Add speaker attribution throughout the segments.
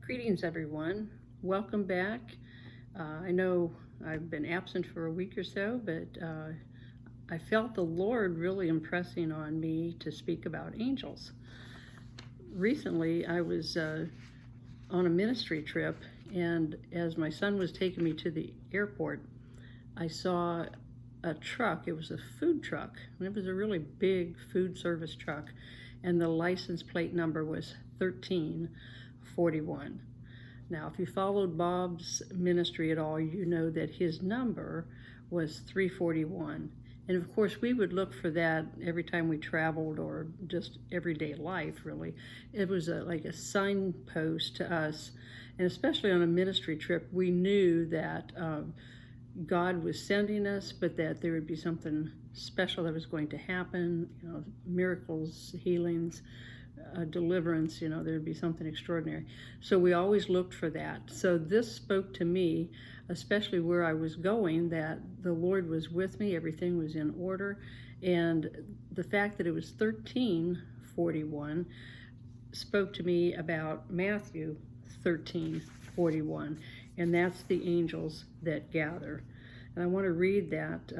Speaker 1: Greetings, everyone. Welcome back. I know I've been absent for a week or so, but I felt the Lord really impressing on me to speak about angels. Recently, I was on a ministry trip, and as my son was taking me to the airport, I saw a truck. It was a food truck, and it was a really big food service truck, and the license plate number was 1341. Now, if you followed Bob's ministry at all, you know that his number was 341. And of course, we would look for that every time we traveled or just everyday life, really. It was like a signpost to us. And especially on a ministry trip, we knew that God was sending us, but that there would be something special that was going to happen, miracles, healings, deliverance, there'd be something extraordinary. So we always looked for that. So this spoke to me, especially where I was going, that the Lord was with me, everything was in order, and the fact that it was 1341 spoke to me about Matthew 1341, and that's the angels that gather. And I want to read that.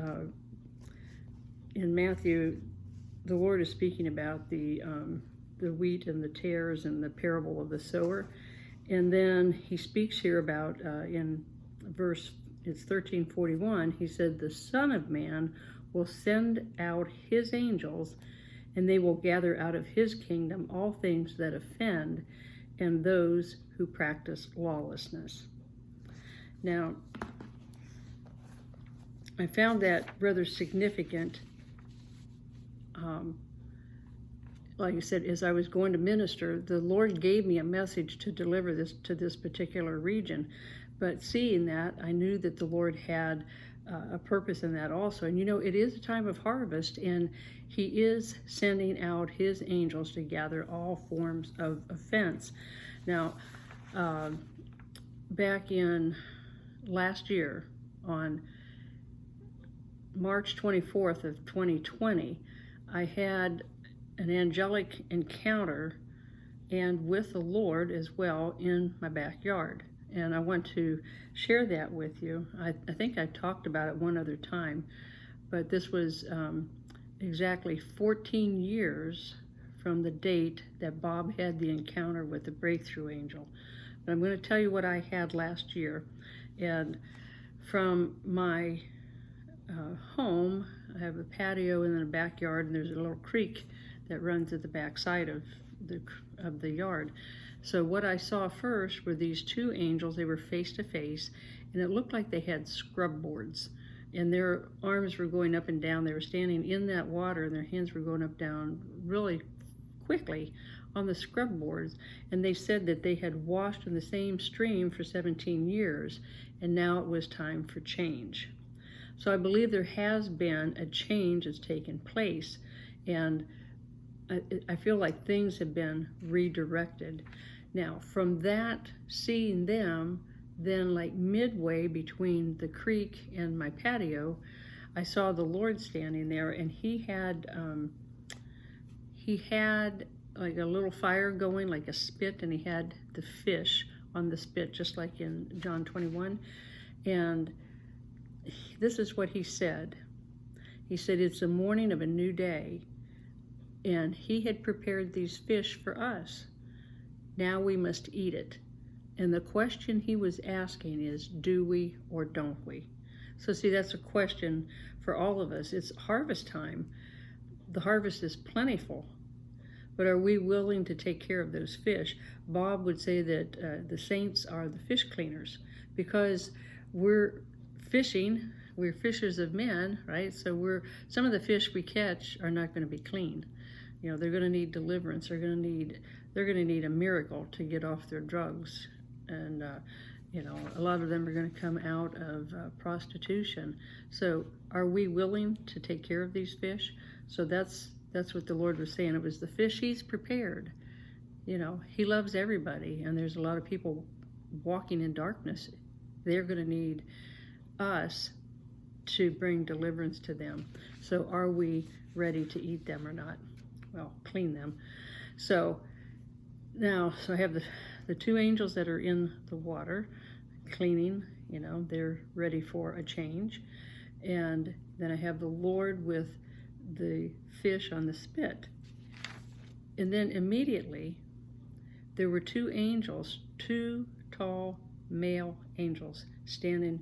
Speaker 1: In Matthew, the Lord is speaking about the wheat and the tares and the parable of the sower. And then he speaks here about, in verse, it's 1341, he said, the Son of Man will send out his angels, and they will gather out of his kingdom all things that offend and those who practice lawlessness. Now, I found that rather significant. Like I said, as I was going to minister, the Lord gave me a message to deliver this to this particular region. But seeing that, I knew that the Lord had a purpose in that also. And it is a time of harvest, and he is sending out his angels to gather all forms of offense. Now, back in last year, on March 24th of 2020, I had an angelic encounter and with the Lord as well in my backyard. And I want to share that with you. I think I talked about it one other time, but this was exactly 14 years from the date that Bob had the encounter with the breakthrough angel. But I'm going to tell you what I had last year. And from my home, I have a patio and then a backyard, and there's a little creek that runs at the back side of the yard. So what I saw first were these two angels. They were face to face, and it looked like they had scrub boards, and their arms were going up and down. They were standing in that water, and their hands were going up down really quickly on the scrub boards. And they said that they had washed in the same stream for 17 years, and now it was time for change. So I believe there has been a change that's taken place, and I feel like things have been redirected. Now, from that, seeing them, then like midway between the creek and my patio, I saw the Lord standing there, and he had like a little fire going, like a spit, and he had the fish on the spit, just like in John 21. And this is what he said. He said, it's the morning of a new day, and he had prepared these fish for us. Now we must eat it. And the question he was asking is, do we or don't we? So see, that's a question for all of us. It's harvest time. The harvest is plentiful, but are we willing to take care of those fish? Bob would say that the saints are the fish cleaners, because we're fishing, we're fishers of men, right? So some of the fish we catch are not going to be clean. They're going to need deliverance. They're going to need a miracle to get off their drugs, and a lot of them are going to come out of prostitution. So are we willing to take care of these fish? So that's what the Lord was saying. It was the fish he's prepared. He loves everybody, and there's a lot of people walking in darkness. They're going to need us to bring deliverance to them. So are we ready to eat them or not? Well, clean them. So Now, so I have the two angels that are in the water, cleaning, they're ready for a change. And then I have the Lord with the fish on the spit. And then immediately, there were two angels, two tall male angels, standing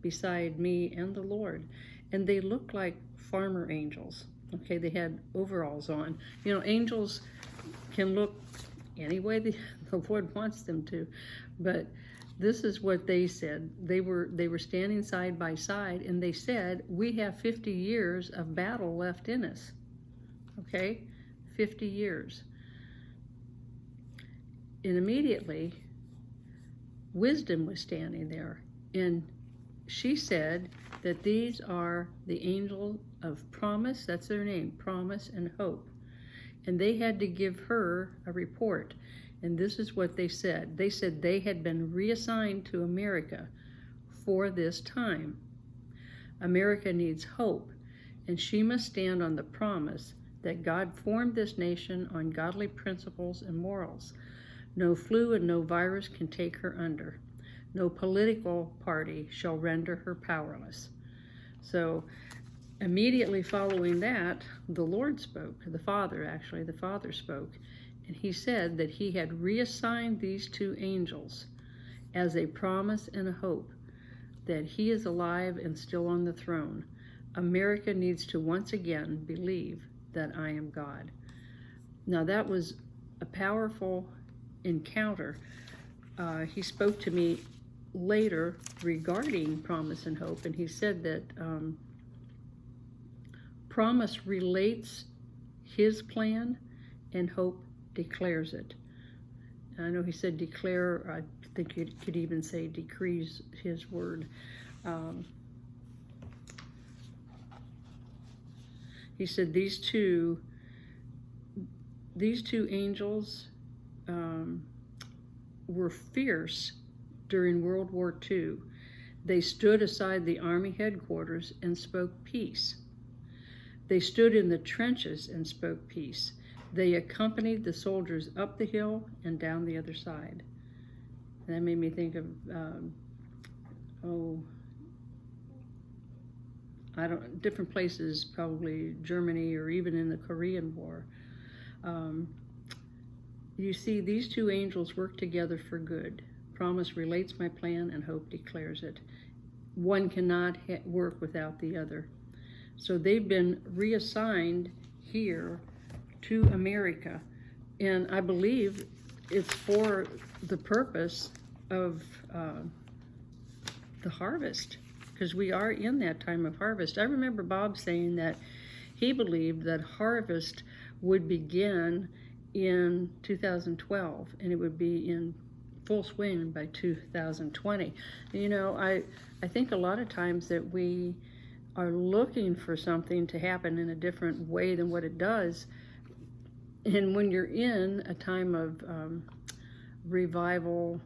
Speaker 1: beside me and the Lord. And they looked like farmer angels. Okay, they had overalls on. Angels can look any way the Lord wants them to. But this is what they said. They were standing side by side, and they said, we have 50 years of battle left in us. Okay? 50 years. And immediately, Wisdom was standing there, and she said that these are the angels of promise. That's their name, promise and hope. And they had to give her a report. And this is what they said. They said they had been reassigned to America for this time. America needs hope, and she must stand on the promise that God formed this nation on godly principles and morals. No flu and no virus can take her under. No political party shall render her powerless. So immediately following that, the Lord spoke, the Father spoke, and he said that he had reassigned these two angels as a promise and a hope, that he is alive and still on the throne. America needs to once again believe that I am God. Now that was a powerful encounter. He spoke to me later regarding promise and hope, and he said that promise relates his plan and hope declares it. I know he said declare, I think you could even say decrees his word. He said these two angels were fierce during World War II. They stood aside the Army headquarters and spoke peace. They stood in the trenches and spoke peace. They accompanied the soldiers up the hill and down the other side. And that made me think of, different places, probably Germany or even in the Korean War. You see, these two angels work together for good. Promise relates my plan and hope declares it. One cannot work without the other. So they've been reassigned here to America. And I believe it's for the purpose of the harvest, because we are in that time of harvest. I remember Bob saying that he believed that harvest would begin in 2012 and it would be in full swing by 2020. I think a lot of times that we are looking for something to happen in a different way than what it does. And when you're in a time of revival,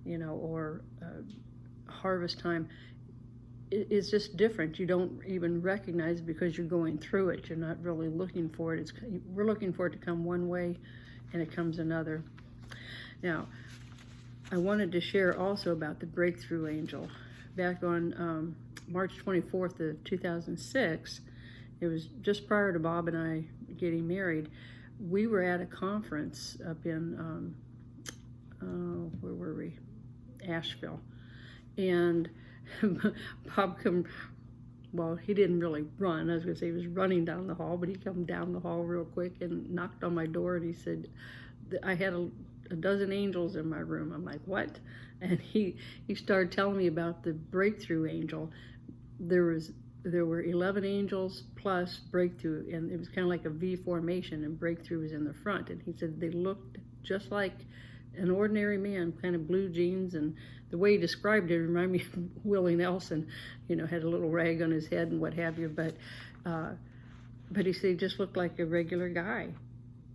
Speaker 1: or harvest time, it's just different. You don't even recognize it because you're going through it. You're not really looking for it. We're looking for it to come one way, and it comes another. Now, I wanted to share also about the breakthrough angel. Back on March 24th of 2006, it was just prior to Bob and I getting married. We were at a conference up in, where were we? Asheville. And Bob he didn't really run. I was going to say he was running down the hall, but he come down the hall real quick and knocked on my door, and he said, I had a dozen angels in my room. I'm like, what? And he started telling me about the breakthrough angel. There were 11 angels plus breakthrough, and it was kind of like a V formation, and breakthrough was in the front. And he said they looked just like an ordinary man, kind of blue jeans, and the way he described it reminded me of Willie Nelson, had a little rag on his head and what have you, but he said he just looked like a regular guy.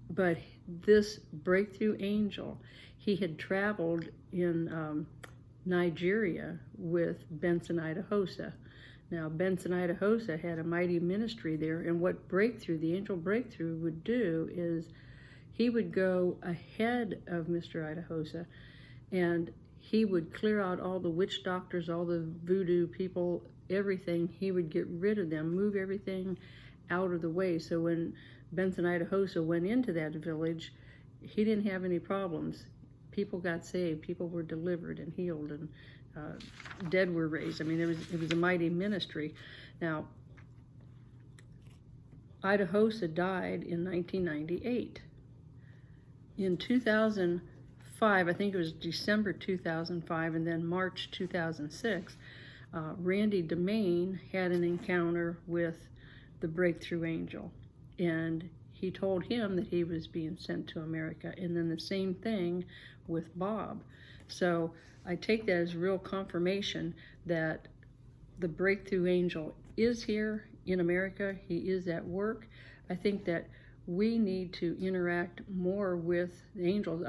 Speaker 1: But this breakthrough angel, he had traveled in Nigeria with Benson Idahosa. Now, Benson Idahosa had a mighty ministry there, and what the angel breakthrough would do is he would go ahead of Mr. Idahosa, and he would clear out all the witch doctors, all the voodoo people, everything. He would get rid of them, move everything out of the way. So when Benson Idahosa went into that village, he didn't have any problems. People got saved, people were delivered and healed, and dead were raised. I mean, it was a mighty ministry. Now, Idahosa died in 1998. In 2005, I think it was December 2005, and then March 2006, Randy DeMaine had an encounter with the breakthrough angel, and he told him that he was being sent to America, and then the same thing with Bob. So I take that as real confirmation that the breakthrough angel is here in America. He is at work. I think that we need to interact more with the angels.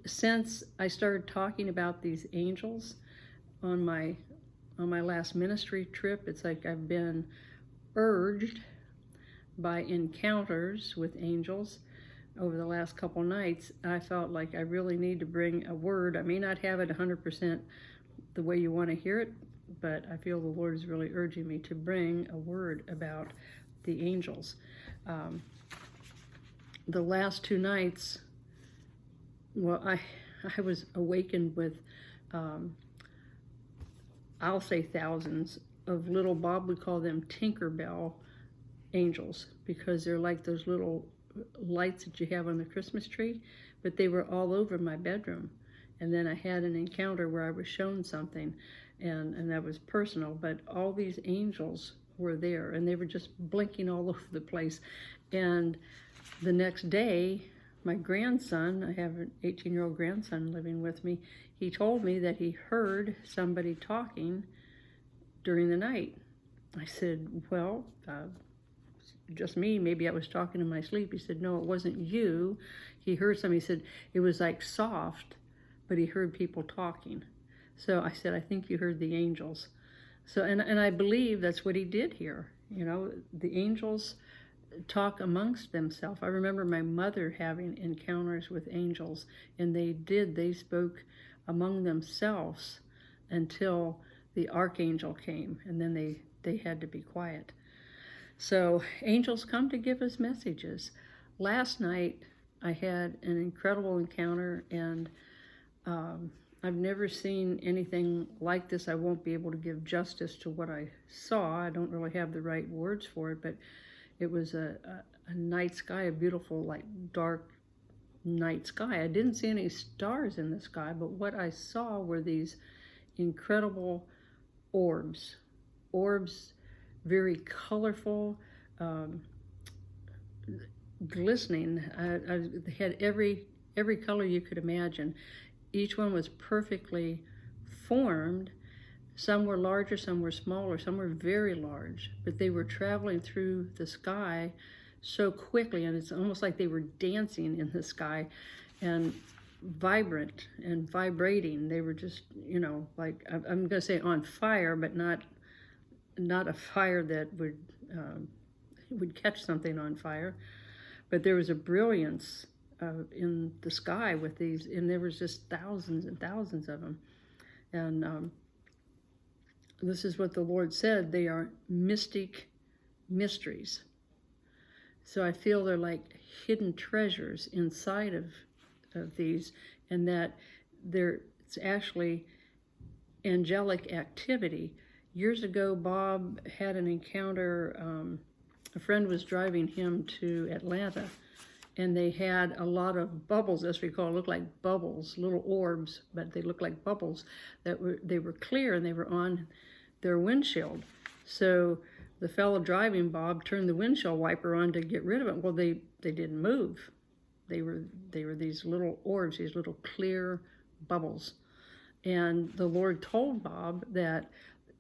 Speaker 1: Since I started talking about these angels on my last ministry trip, it's like I've been urged by encounters with angels over the last couple nights. I felt like I really need to bring a word. I may not have it 100% the way you want to hear it, but I feel the Lord is really urging me to bring a word about the angels. The last 2 nights, well, I was awakened with, I'll say thousands of little, Bob would call them Tinkerbell angels, because they're like those little lights that you have on the Christmas tree, but they were all over my bedroom. And then I had an encounter where I was shown something, and that was personal, but all these angels were there, and they were just blinking all over the place. And the next day, my grandson, I have an 18-year-old grandson living with me, he told me that he heard somebody talking during the night. I said, well, just me, maybe I was talking in my sleep. He said, no, it wasn't you. He heard something. He said it was like soft, but he heard people talking. So I said, I think you heard the angels. So, and I believe that's what he did here. You know, the angels talk amongst themselves. I remember my mother having encounters with angels, and they spoke among themselves until the archangel came, and then they had to be quiet. So angels come to give us messages. Last night I had an incredible encounter, and I've never seen anything like this. I won't be able to give justice to what I saw. I don't really have the right words for it, but it was a night sky, a beautiful, like, dark night sky. I didn't see any stars in the sky, but what I saw were these incredible orbs, very colorful, glistening. They had every color you could imagine. Each one was perfectly formed. Some were larger, some were smaller, some were very large, but they were traveling through the sky so quickly, and it's almost like they were dancing in the sky, and vibrant and vibrating. They were just, you know, like, I'm going to say on fire, but not a fire that would catch something on fire. But there was a brilliance in the sky with these, and there was just thousands and thousands of them. And this is what the Lord said: they are mystic mysteries. So I feel they're like hidden treasures inside of these, and that it's actually angelic activity. Years ago, Bob had an encounter. A friend was driving him to Atlanta, and they had a lot of bubbles, as we call it, look like bubbles, little orbs, but they look like bubbles they were clear, and they were on their windshield. So the fellow driving Bob turned the windshield wiper on to get rid of it. Well, they didn't move. They were these little orbs, these little clear bubbles. And the Lord told Bob that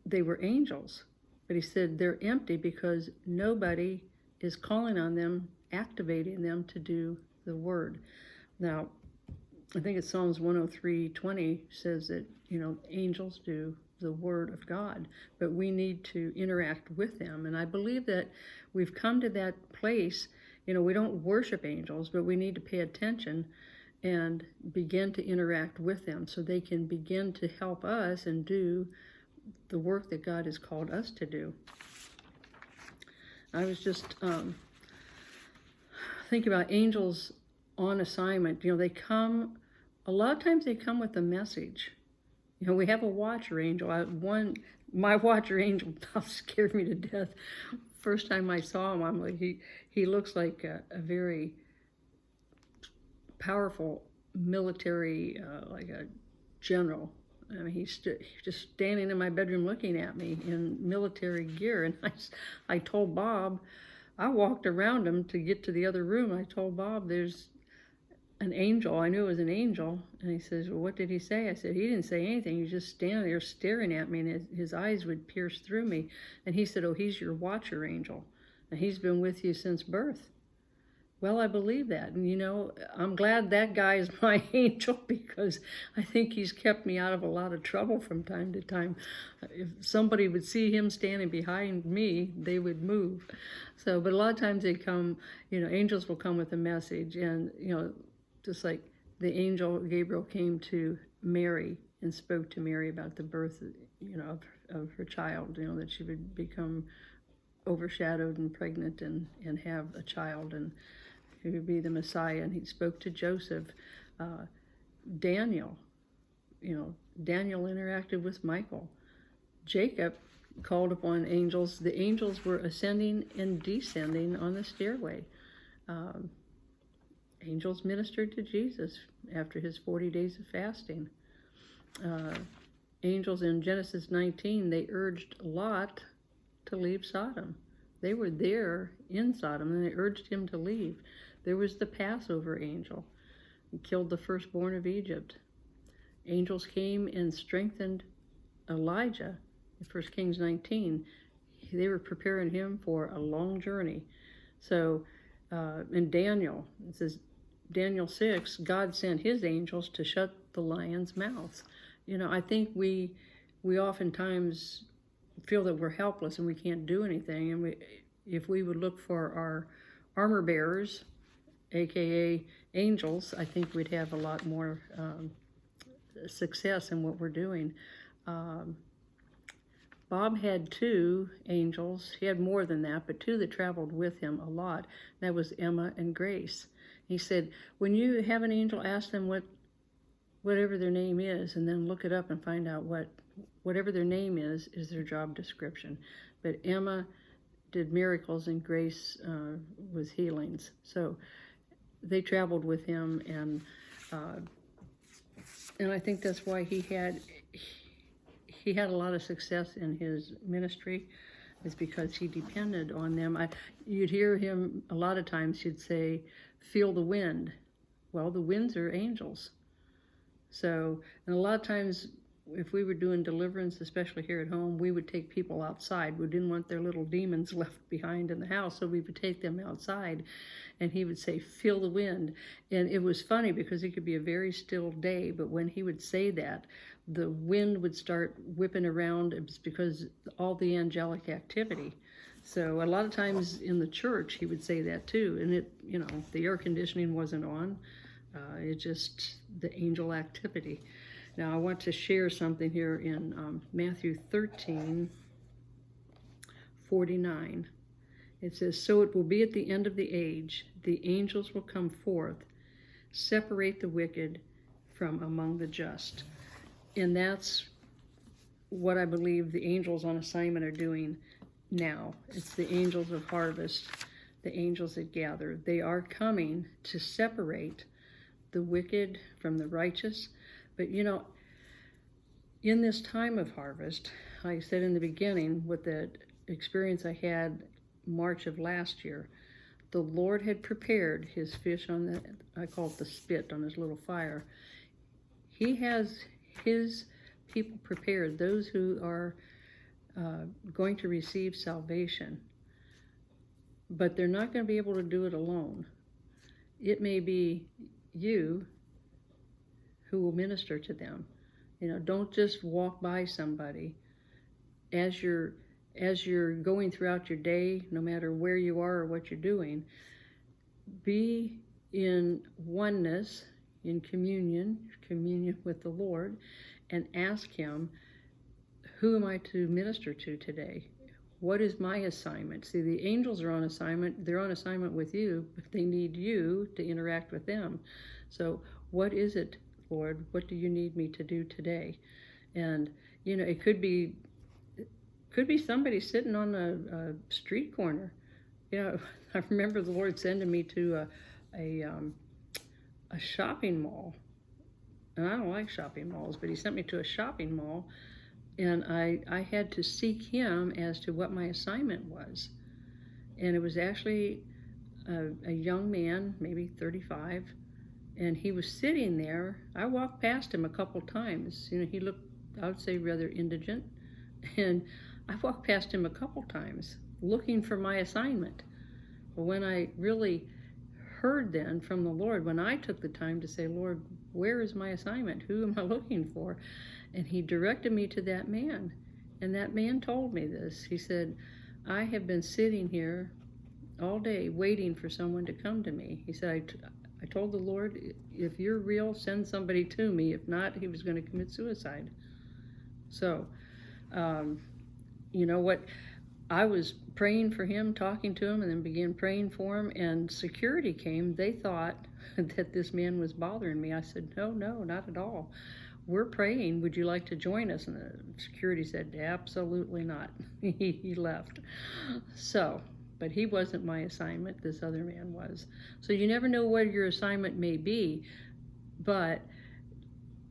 Speaker 1: they were angels, but he said they're empty because nobody is calling on them, activating them to do the word. Now, I think it's Psalms 103:20 says that, you know, angels do the word of God, but we need to interact with them. And I believe that we've come to that place We don't worship angels, but we need to pay attention and begin to interact with them so they can begin to help us and do the work that God has called us to do. I was just thinking about angels on assignment. They come, a lot of times they come with a message. We have a watcher angel. My watcher angel scared me to death. First time I saw him, I'm like, he looks like a very powerful military, like a general. I mean, he's just standing in my bedroom looking at me in military gear. And I told Bob, I walked around him to get to the other room. I told Bob, there's an angel. I knew it was an angel. And he says, well, what did he say? I said, he didn't say anything. He was just standing there staring at me, and his eyes would pierce through me. And he said, oh, he's your watcher angel. And he's been with you since birth. Well, I believe that. And, I'm glad that guy is my angel, because I think he's kept me out of a lot of trouble from time to time. If somebody would see him standing behind me, they would move. So, but a lot of times they come, angels will come with a message. And, just like the angel Gabriel came to Mary and spoke to Mary about the birth, of her child, that she would become overshadowed and pregnant and have a child, and he would be the Messiah. And he spoke to Joseph. Daniel interacted with Michael. Jacob called upon angels. The angels were ascending and descending on the stairway. Angels ministered to Jesus after his 40 days of fasting. Angels in Genesis 19, they urged Lot to leave Sodom. They were there in Sodom, and they urged him to leave. There was the Passover angel. He killed the firstborn of Egypt. Angels came and strengthened Elijah in 1 Kings 19. They were preparing him for a long journey. So in Daniel, it says, Daniel 6, God sent his angels to shut the lions' mouths. I think we oftentimes feel that we're helpless and we can't do anything. And if we would look for our armor bearers, aka angels, I think we'd have a lot more success in what we're doing. Bob had 2 angels. He had more than that, but 2 that traveled with him a lot. That was Emma and Grace. He said, when you have an angel, ask them whatever their name is, and then look it up and find out whatever their name is their job description. But Emma did miracles, and Grace was healings. So they traveled with him, and I think that's why he had a lot of success in his ministry, is because he depended on them. You'd hear him a lot of times, he'd say, feel the wind. Well, the winds are angels. So, and a lot of times, if we were doing deliverance, especially here at home, we would take people outside. We didn't want their little demons left behind in the house, so we would take them outside. And he would say, feel the wind. And it was funny because it could be a very still day, but when he would say that, the wind would start whipping around. It was because all the angelic activity. So a lot of times in the church, he would say that too. And the air conditioning wasn't on. It just the angel activity. Now I want to share something here in Matthew 13:49. It says, so it will be at the end of the age, the angels will come forth, separate the wicked from among the just. And that's what I believe the angels on assignment are doing now. It's the angels of harvest, the angels that gather. They are coming to separate the wicked from the righteous. But in this time of harvest, like I said in the beginning, with the experience I had March of last year, the Lord had prepared his fish on I call it the spit, on his little fire. He has his people prepared, those who are going to receive salvation. But they're not going to be able to do it alone. It may be you who will minister to them. Don't just walk by somebody. As you're going throughout your day, no matter where you are or what you're doing, be in oneness, in communion with the Lord, and ask Him, who am I to minister to today? What is my assignment? See, the angels are on assignment. They're on assignment with you, but they need you to interact with them. So what is it, Lord? What do you need me to do today? And, it could be somebody sitting on a street corner. I remember the Lord sending me to a shopping mall. And I don't like shopping malls, but He sent me to a shopping mall, and I had to seek Him as to what my assignment was. And it was actually a young man, maybe 35, and he was sitting there. I walked past him a couple times. He looked, I would say, rather indigent, and I walked past him a couple times looking for my assignment. But when I really heard then from the Lord, when I took the time to say, Lord, where is my assignment? Who am I looking for? And He directed me to that man. And that man told me this. He said, I have been sitting here all day waiting for someone to come to me. He said, I told the Lord, if you're real, send somebody to me. If not, he was going to commit suicide. So, what? I was praying for him, talking to him, and then began praying for him, and security came. They thought that this man was bothering me. I said, no, not at all. We're praying. Would you like to join us? And the security said, absolutely not. He left. So, but he wasn't my assignment. This other man was. So you never know what your assignment may be, but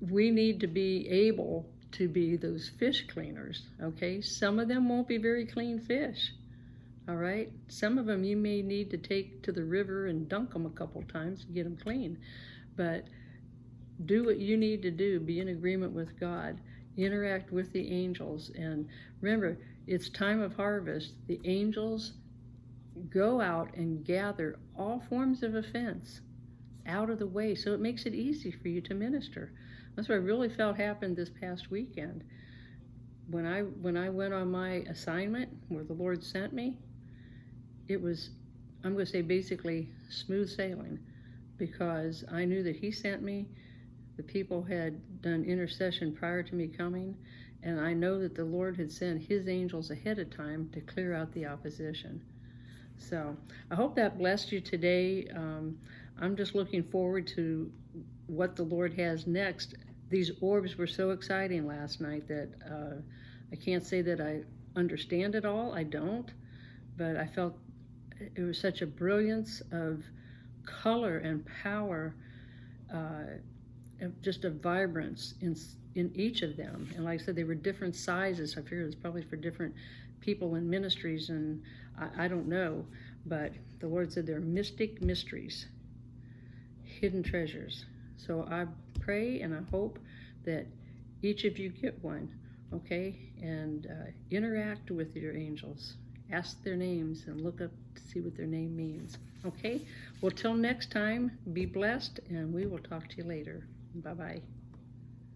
Speaker 1: we need to be able to be those fish cleaners, okay? Some of them won't be very clean fish, all right? Some of them you may need to take to the river and dunk them a couple times to get them clean. But do what you need to do. Be in agreement with God. Interact with the angels. And remember, it's time of harvest. The angels go out and gather all forms of offense out of the way, so it makes it easy for you to minister. That's what I really felt happened this past weekend. When I went on my assignment where the Lord sent me, it was, I'm going to say, basically smooth sailing, because I knew that He sent me. The people had done intercession prior to me coming, and I know that the Lord had sent His angels ahead of time to clear out the opposition. So I hope that blessed you today. I'm just looking forward to what the Lord has next. These orbs were so exciting last night that I can't say that I understand it all. I don't. But I felt it was such a brilliance of color and power, just a vibrance in each of them. And like I said, they were different sizes. I figured it was probably for different people in ministries, and I don't know. But the Lord said they're mystic mysteries, hidden treasures. So I pray and I hope that each of you get one, okay? And interact with your angels. Ask their names and look up to see what their name means, okay? Well, till next time, be blessed, and we will talk to you later. Bye-bye.